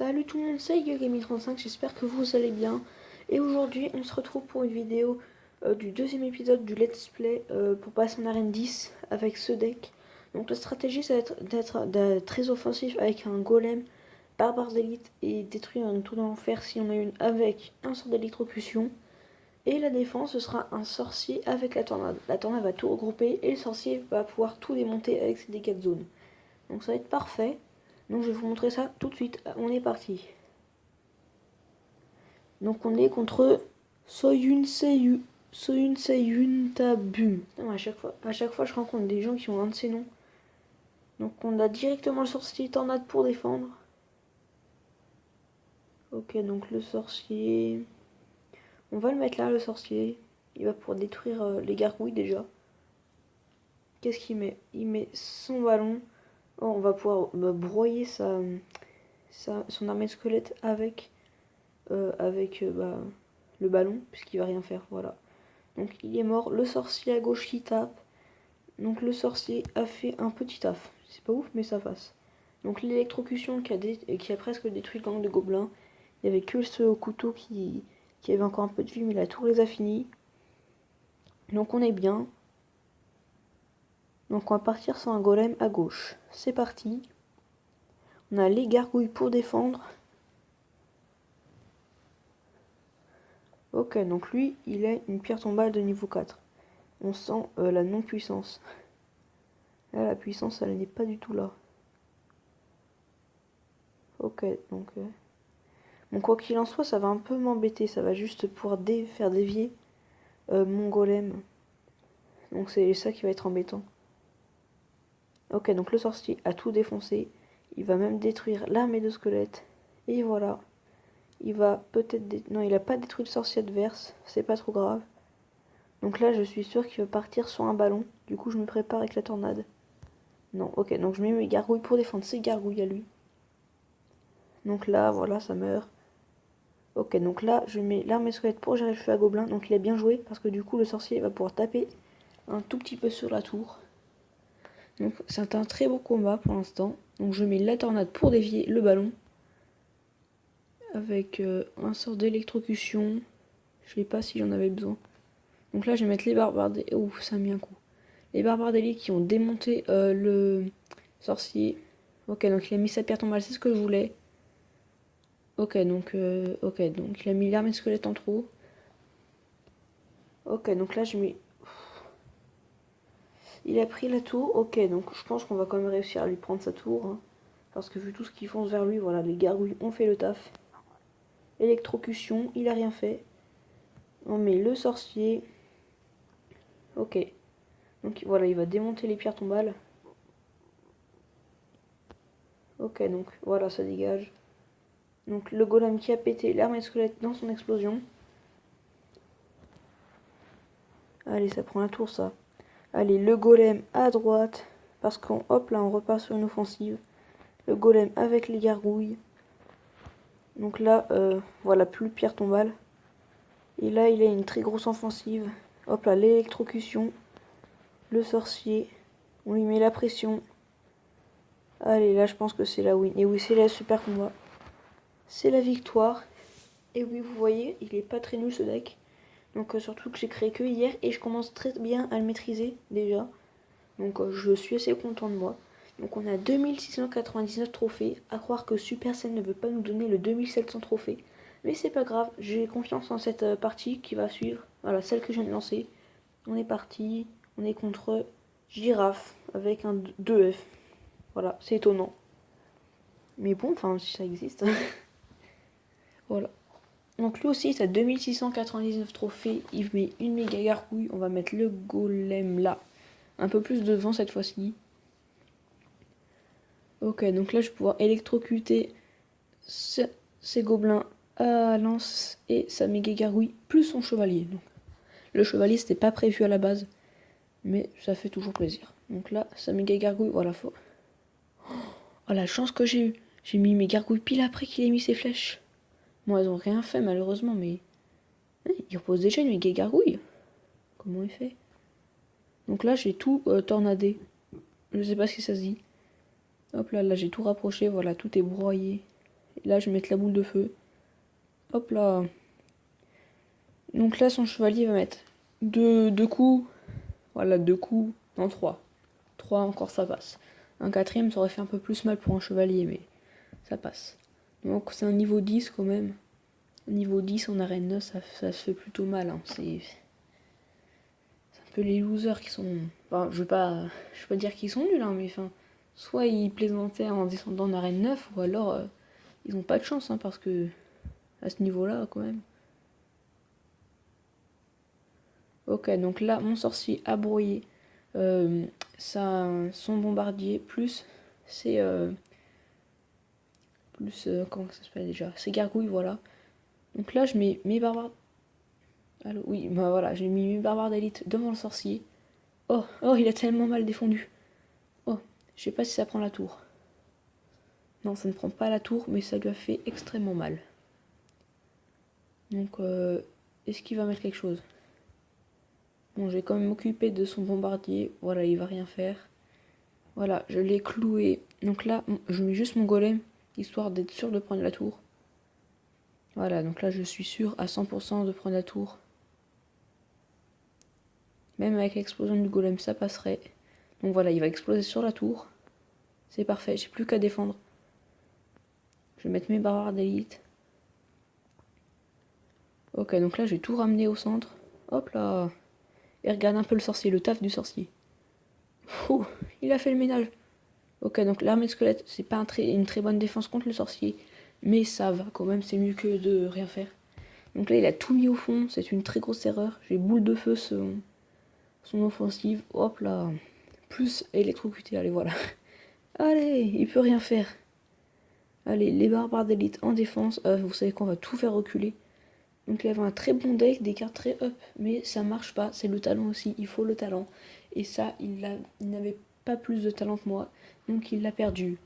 Salut tout le monde, c'est YoGaming35, j'espère que vous allez bien. Et aujourd'hui, on se retrouve pour une vidéo du deuxième épisode du Let's Play pour passer en arène 10 avec ce deck. Donc la stratégie, ça va être d'être très offensif avec un golem, barbare d'élite et détruire une tour d'enfer si on a une avec un sort d'électrocution. Et la défense, ce sera un sorcier avec la tornade. La tornade va tout regrouper et le sorcier va pouvoir tout démonter avec ses dégâts de zone. Donc ça va être parfait. Donc je vais vous montrer ça tout de suite. On est parti. Donc on est contre Soyun Tabu. À chaque fois je rencontre des gens qui ont un de ces noms. Donc on a directement le sorcier tornade pour défendre. Ok, donc le sorcier. On va le mettre là, le sorcier. Il va pouvoir détruire les gargouilles déjà. Qu'est-ce qu'il met? Il met son ballon. Oh, on va pouvoir broyer son armée de squelette avec le ballon, puisqu'il va rien faire, voilà. Donc il est mort, le sorcier à gauche qui tape. Donc le sorcier a fait un petit taf. C'est pas ouf, mais ça passe. Donc l'électrocution qui a presque détruit le gang de gobelins. Il n'y avait que ce au couteau qui avait encore un peu de vie, mais là tout les a finis. Donc on est bien. Donc on va partir sur un golem à gauche. C'est parti. On a les gargouilles pour défendre. Ok, donc lui, il a une pierre tombale de niveau 4. On sent la non-puissance. Là, la puissance, elle n'est pas du tout là. Ok, donc... Bon, quoi qu'il en soit, ça va un peu m'embêter. Ça va juste pouvoir faire dévier mon golem. Donc c'est ça qui va être embêtant. Ok, donc le sorcier a tout défoncé. Il va même détruire l'armée de squelettes. Et voilà. Il va peut-être... Non, il a pas détruit le sorcier adverse. C'est pas trop grave. Donc là, je suis sûr qu'il va partir sur un ballon. Du coup, je me prépare avec la tornade. Non, ok, donc je mets mes gargouilles pour défendre ses gargouilles à lui. Donc là, voilà, ça meurt. Ok, donc là, je mets l'armée squelette pour gérer le feu à gobelin. Donc il a bien joué, parce que du coup, le sorcier va pouvoir taper un tout petit peu sur la tour. Donc c'est un très beau combat pour l'instant. Donc je mets la tornade pour dévier le ballon. Avec un sort d'électrocution. Je sais pas si j'en avais besoin. Donc là, je vais mettre les barbares d'élite. Ouf, ça a mis un coup. Les barbares d'élite qui ont démonté le sorcier. Ok, donc il a mis sa pierre tombale, c'est ce que je voulais. Ok, donc il a mis l'armée squelette en trop. Ok, donc là, je mets... Il a pris la tour. Ok, donc je pense qu'on va quand même réussir à lui prendre sa tour. Hein, parce que vu tout ce qui fonce vers lui, voilà, les gargouilles ont fait le taf. Électrocution, il a rien fait. On met le sorcier. Ok. Donc voilà, il va démonter les pierres tombales. Ok, donc voilà, ça dégage. Donc le golem qui a pété l'armée squelette dans son explosion. Allez, ça prend la tour, ça. Allez, le golem à droite. Parce qu'on, hop, là, on repart sur une offensive. Le golem avec les gargouilles. Donc là, voilà, plus de pierre tombale. Et là, il a une très grosse offensive. Hop là, l'électrocution. Le sorcier. On lui met la pression. Allez, là, je pense que c'est la win. Et oui, c'est la super combat. C'est la victoire. Et oui, vous voyez, il est pas très nul ce deck. Donc surtout que j'ai créé que hier. Et je commence très bien à le maîtriser déjà. Donc je suis assez content de moi. Donc on a 2699 trophées. À croire que Supercell ne veut pas nous donner le 2700 trophées. Mais c'est pas grave, j'ai confiance en cette partie qui va suivre. Voilà, celle que je viens de lancer. On est parti, on est contre Girafe avec un 2F. Voilà, c'est étonnant. Mais bon, enfin, si ça existe. Voilà. Donc lui aussi, il a 2699 trophées. Il met une méga gargouille. On va mettre le golem là. Un peu plus devant cette fois-ci. Ok, donc là, je vais pouvoir électrocuter ces gobelins à lance et sa méga gargouille plus son chevalier. Donc, le chevalier, c'était pas prévu à la base, mais ça fait toujours plaisir. Donc là, sa méga gargouille, voilà, faut... Oh, la chance que j'ai eue. J'ai mis mes gargouilles pile après qu'il ait mis ses flèches. Bon, elles ont rien fait, malheureusement, mais... il repose déjà une méga gargouille. Comment il fait? Donc là, j'ai tout tornadé. Je sais pas si ça se dit. Hop là, là, j'ai tout rapproché, voilà, tout est broyé. Là, je vais mettre la boule de feu. Hop là. Donc là, son chevalier va mettre deux coups. Voilà, 2 coups. Non, 3. 3 encore, ça passe. Un quatrième, ça aurait fait un peu plus mal pour un chevalier, mais ça passe. Donc c'est un niveau 10 quand même. Niveau 10 en arène 9, ça se fait plutôt mal. Hein. C'est un peu les losers qui sont... Enfin, je vais pas dire qu'ils sont nuls, hein, mais enfin... Soit ils plaisantaient en descendant en arène 9, ou alors ils ont pas de chance, hein, parce que... À ce niveau-là, quand même. Ok, donc là, mon sorcier a brouillé son bombardier, plus c'est... comment ça s'appelle déjà? C'est gargouille, voilà. Donc là, je mets mes barbares... Allô, oui, bah voilà, j'ai mis mes barbares d'élite devant le sorcier. Oh, il a tellement mal défendu. Oh, je sais pas si ça prend la tour. Non, ça ne prend pas la tour, mais ça lui a fait extrêmement mal. Donc, est-ce qu'il va mettre quelque chose? Bon, je vais quand même m'occuper de son bombardier. Voilà, il va rien faire. Voilà, je l'ai cloué. Donc là, je mets juste mon golem, histoire d'être sûr de prendre la tour. Voilà, donc là, je suis sûr à 100% de prendre la tour. Même avec l'explosion du golem, ça passerait. Donc voilà, il va exploser sur la tour. C'est parfait, j'ai plus qu'à défendre. Je vais mettre mes barbares d'élite. Ok, donc là, je vais tout ramener au centre. Hop là. Et regarde un peu le sorcier, le taf du sorcier. Ouh, il a fait le ménage. Ok, donc l'armée de squelettes, c'est pas une très bonne défense contre le sorcier. Mais ça va quand même, c'est mieux que de rien faire. Donc là, il a tout mis au fond, c'est une très grosse erreur. J'ai boule de feu son offensive. Hop là. Plus électrocuté, allez, voilà. Allez, il peut rien faire. Allez, les barbares d'élite en défense. Vous savez qu'on va tout faire reculer. Donc il avait un très bon deck, des cartes très up. Mais ça marche pas, c'est le talent aussi, il faut le talent. Et ça, il n'avait pas plus de talent que moi. Donc il l'a perdu.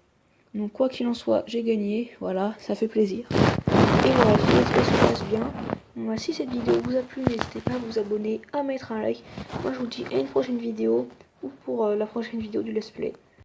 Donc quoi qu'il en soit, j'ai gagné. Voilà, ça fait plaisir. Et voilà, si ça se passe bien. Bon, si cette vidéo vous a plu, n'hésitez pas à vous abonner, à mettre un like. Moi je vous dis à une prochaine vidéo ou pour la prochaine vidéo du let's play.